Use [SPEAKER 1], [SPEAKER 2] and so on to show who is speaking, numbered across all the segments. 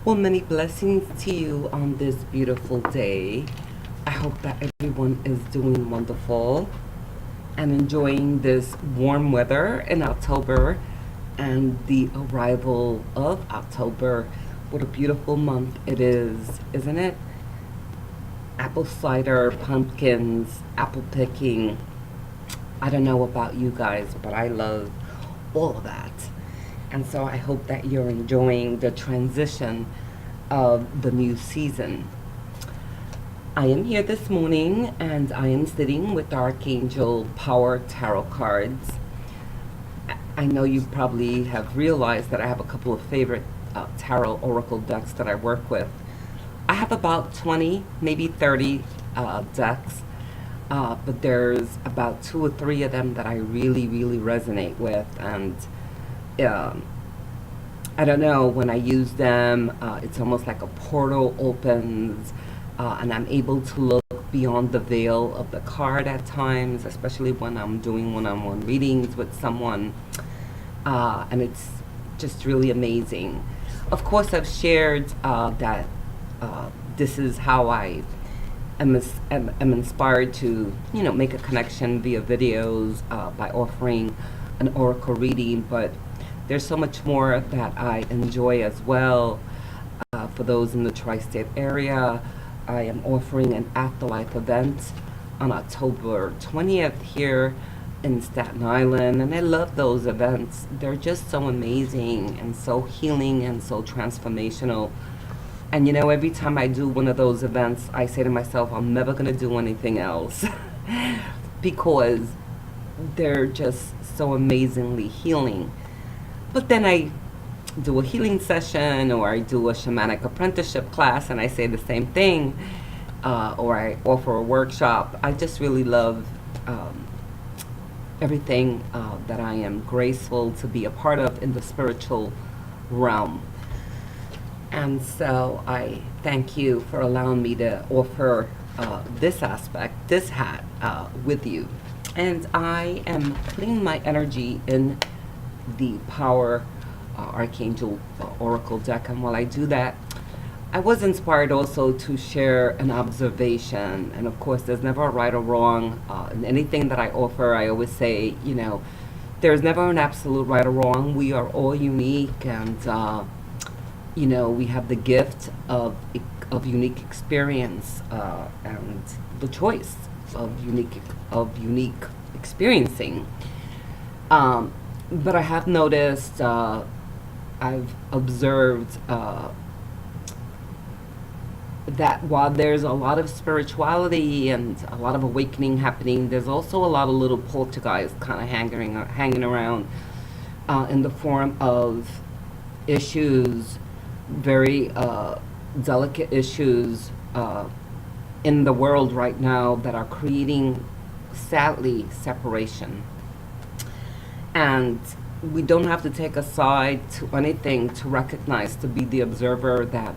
[SPEAKER 1] Well, many blessings to you on this beautiful day. I hope that everyone is doing wonderful and enjoying this warm weather in October and the arrival of October. What a beautiful month it is, isn't it? Apple cider, pumpkins, apple picking. I don't know about you guys, but I love all of that. And so I hope that you're enjoying the transition of the new season. I am here this morning and I am sitting with Archangel Power Tarot cards. I know you probably have realized that I have a couple of favorite tarot oracle decks that I work with. I have about 20, maybe 30 decks, but there's about 2 or 3 of them that I really resonate with, and I don't know, when I use them, it's almost like a portal opens, and I'm able to look beyond the veil of the card at times, especially when I'm doing one-on-one readings with someone, and it's just really amazing. Of course, I've shared that this is how I am inspired to, make a connection via videos by offering an oracle reading, but there's so much more that I enjoy as well. For those in the tri-state area, I am offering an afterlife event on October 20th here in Staten Island, and I love those events. They're just so amazing and so healing and so transformational. And every time I do one of those events, I say to myself, I'm never going to do anything else because they're just so amazingly healing. But then I do a healing session, or I do a Shamanic Apprenticeship class and I say the same thing, or I offer a workshop. I just really love everything that I am graceful to be a part of in the spiritual realm. And so I thank you for allowing me to offer this aspect, this hat, with you. And I am putting my energy in the Power Archangel Oracle deck. And while I do that, I was inspired also to share an observation. And of course, there's never a right or wrong. In anything that I offer, I always say, there's never an absolute right or wrong. We are all unique, and we have the gift of unique experience, and the choice of unique experiencing. But I have noticed, I've observed that while there's a lot of spirituality and a lot of awakening happening, there's also a lot of little poltergeists kind of hanging around in the form of issues, very delicate issues in the world right now that are creating, sadly, separation. And we don't have to take a side to anything to recognize, to be the observer, that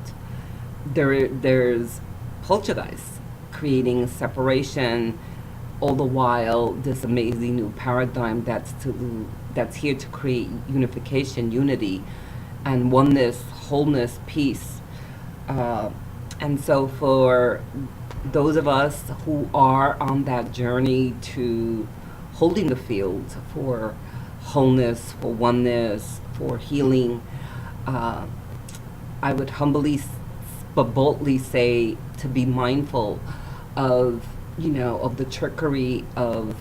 [SPEAKER 1] there's poltergeists creating separation, all the while this amazing new paradigm that's here to create unification, unity, and oneness, wholeness, peace. And so for those of us who are on that journey to holding the field for wholeness, for oneness, for healing, I would humbly but boldly say to be mindful of, of the trickery of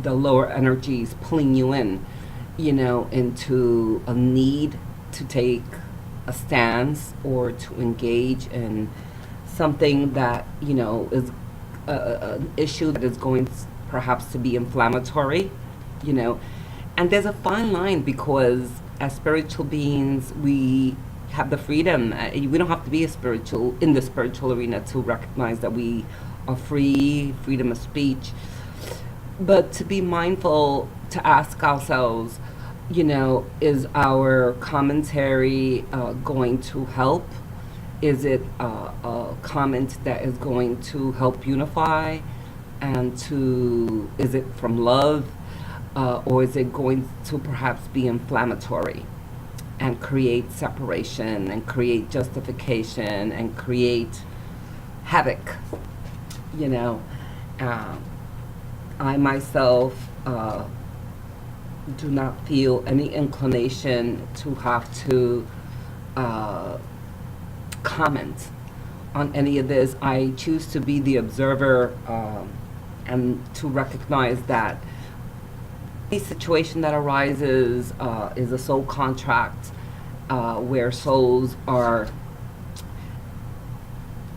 [SPEAKER 1] the lower energies pulling you in, into a need to take a stance or to engage in something that, is an issue that is going perhaps to be inflammatory, And there's a fine line, because as spiritual beings, we have the freedom. We don't have to be in the spiritual arena to recognize that we are free, freedom of speech. But to be mindful, to ask ourselves, is our commentary going to help? Is it a comment that is going to help unify? And is it from love? Or is it going to perhaps be inflammatory? and create separation and create justification and create havoc, you know. Um, I myself do not feel any inclination to have to comment on any of this. I choose to be the observer and to recognize that any situation that arises is a soul contract where souls are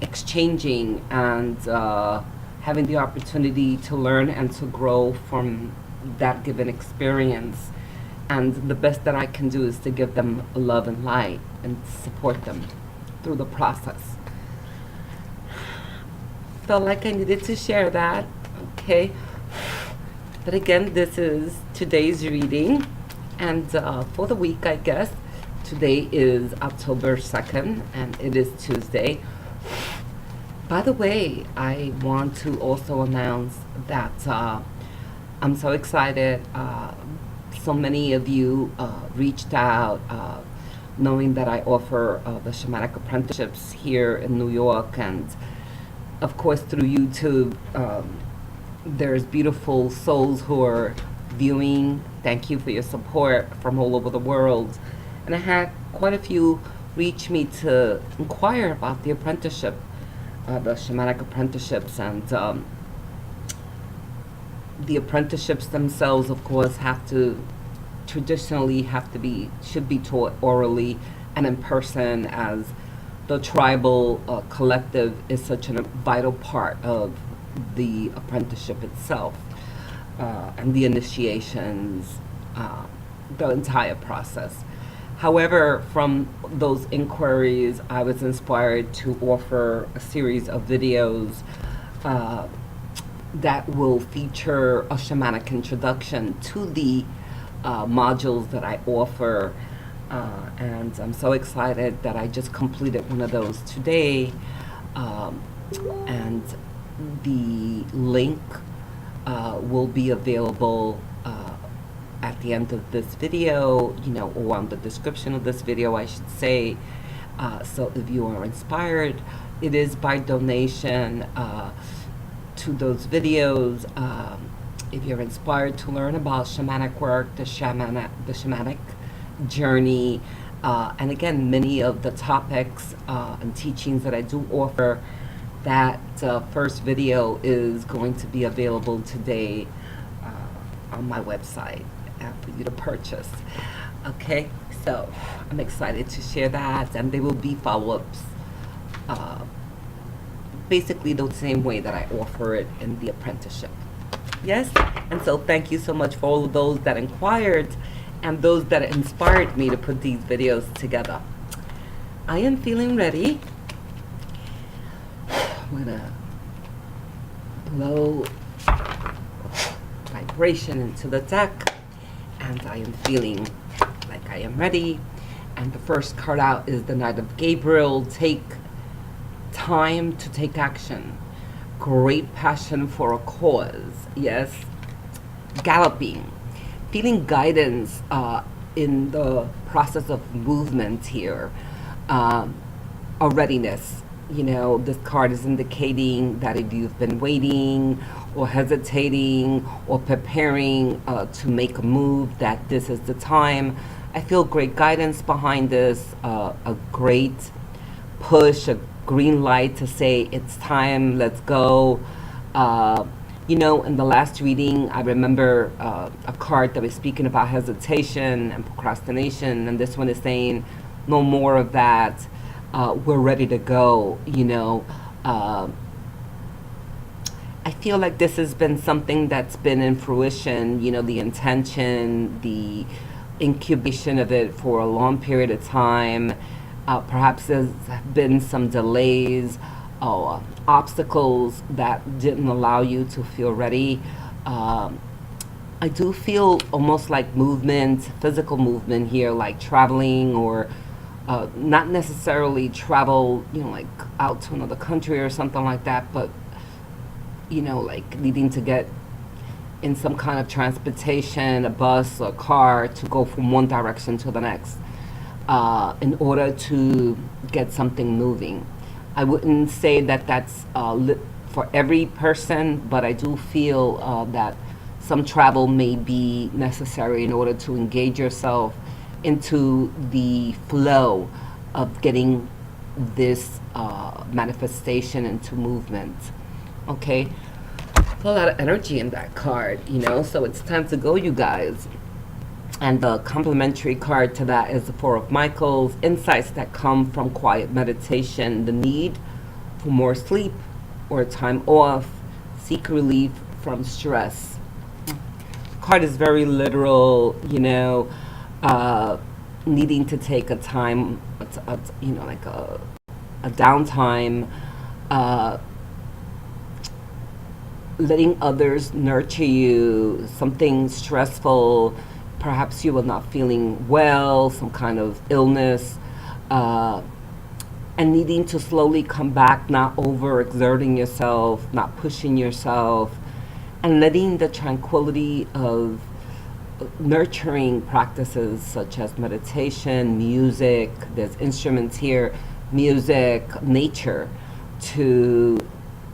[SPEAKER 1] exchanging and having the opportunity to learn and to grow from that given experience. And the best that I can do is to give them love and light and support them through the process. Felt like I needed to share that, okay? But again, this is today's reading, and for the week, I guess. Today is October 2nd, and it is Tuesday. By the way, I want to also announce that I'm so excited. So many of you reached out knowing that I offer the Shamanic Apprenticeships here in New York, and of course through YouTube. There's beautiful souls who are viewing. Thank you for your support from all over the world. And I had quite a few reach me to inquire about the apprenticeship, the Shamanic Apprenticeships, and the apprenticeships themselves, of course, should be taught orally and in person, as the tribal collective is such a vital part of the apprenticeship itself, and the initiations, the entire process. However, from those inquiries, I was inspired to offer a series of videos that will feature a shamanic introduction to the modules that I offer. And I'm so excited that I just completed one of those today. And the link will be available at the end of this video, or on the description of this video, I should say. So if you are inspired, it is by donation to those videos. If you're inspired to learn about shamanic work, the Shamanic Journey, and again, many of the topics and teachings that I do offer, that first video is going to be available today on my website for you to purchase. Okay, so I'm excited to share that, and there will be follow-ups basically the same way that I offer it in the apprenticeship. Yes, and so thank you so much for all of those that inquired and those that inspired me to put these videos together. I am feeling ready. I'm gonna blow vibration into the deck, and I am feeling like I am ready. And the first card out is the Knight of Gabriel. Take time to take action. Great passion for a cause. Yes. Galloping. Feeling guidance in the process of movement here. A readiness. This card is indicating that if you've been waiting or hesitating or preparing to make a move, that this is the time. I feel great guidance behind this, a great push, a green light to say it's time, let's go. In the last reading, I remember a card that was speaking about hesitation and procrastination, and this one is saying no more of that. We're ready to go. I feel like this has been something that's been in fruition, the intention, the incubation of it for a long period of time. Perhaps there's been some delays, obstacles that didn't allow you to feel ready. I do feel almost like movement, physical movement here, like traveling, or not necessarily travel, like out to another country or something like that, but, like needing to get in some kind of transportation, a bus or car, to go from one direction to the next. in order to get something moving. I wouldn't say that that's for every person, but I do feel that some travel may be necessary in order to engage yourself into the flow of getting this manifestation into movement. Okay? A lot of energy in that card, you know, so it's time to go, you guys. And the complementary card to that is the Four of Michaels, insights that come from quiet meditation, the need for more sleep or time off, seek relief from stress. The card is very literal, you know, needing to take a time, you know, like a downtime, letting others nurture you, something stressful. Perhaps you were not feeling well, some kind of illness, and needing to slowly come back, not overexerting yourself, not pushing yourself, and letting the tranquility of nurturing practices such as meditation, music, there's instruments here, music, nature, to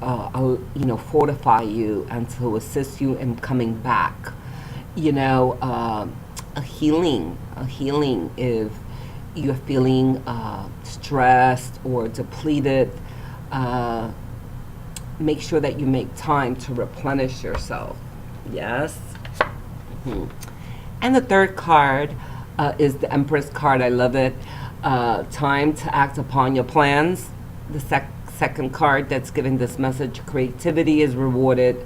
[SPEAKER 1] you know, fortify you and to assist you in coming back. You know, a healing if you're feeling stressed or depleted. Make sure that you make time to replenish yourself. Yes. Mm-hmm. And the third card is the Empress card. I love it. Time to act upon your plans. The second card that's giving this message, creativity is rewarded,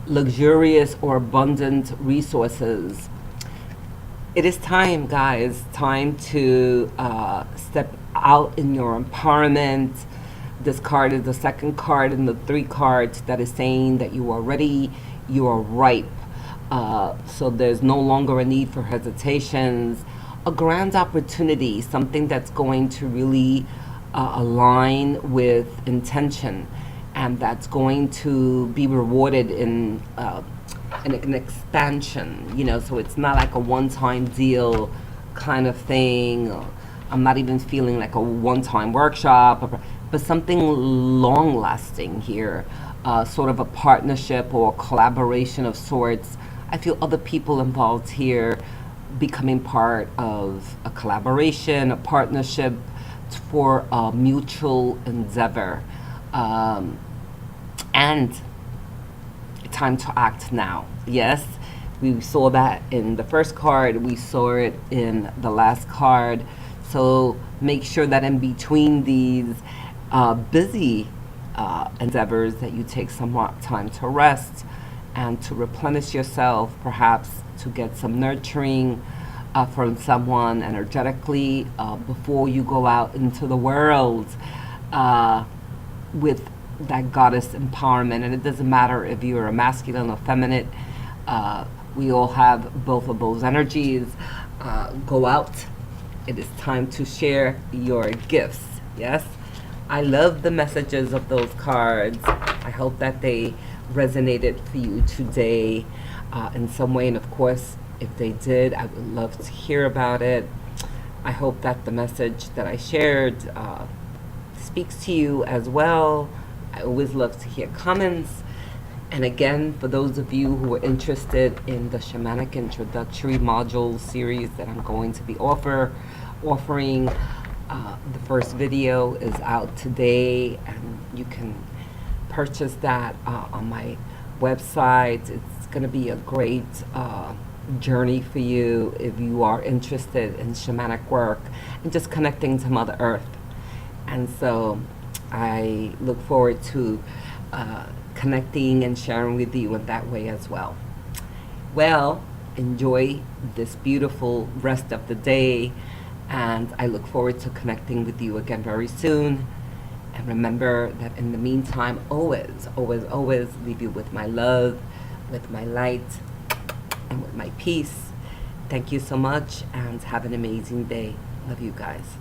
[SPEAKER 1] luxurious or abundant resources. It is time, guys, time to step out in your empowerment. This card is the second card in the three cards that is saying that you are ready, you are ripe. So there's no longer a need for hesitations. A grand opportunity, something that's going to really align with intention, and that's going to be rewarded in an expansion, you know, so it's not like a one-time deal kind of thing. I'm not even feeling like a one-time workshop, but something long-lasting here, sort of a partnership or a collaboration of sorts. I feel other people involved here becoming part of a collaboration, a partnership for a mutual endeavor. And time to act now. Yes, we saw that in the first card, we saw it in the last card. So make sure that in between these busy endeavors that you take some time to rest and to replenish yourself, perhaps to get some nurturing from someone energetically before you go out into the world with that goddess empowerment. And it doesn't matter if you're a masculine or feminine, we all have both of those energies. Go out. It is time to share your gifts. Yes, I love the messages of those cards. I hope that they resonated for you today in some way, and of course, if they did, I would love to hear about it. I hope that the message that I shared speaks to you as well. I always love to hear comments. And again, for those of you who are interested in the Shamanic Introductory module series that I'm going to be offering, the first video is out today, and you can purchase that on my website. It's going to be a great journey for you if you are interested in shamanic work and just connecting to Mother Earth. And so I look forward to connecting and sharing with you in that way as well. Well, enjoy this beautiful rest of the day, and I look forward to connecting with you again very soon. And remember that in the meantime, always, always, always leave you with my love, with my light, and with my peace. Thank you so much, and have an amazing day. Love you guys.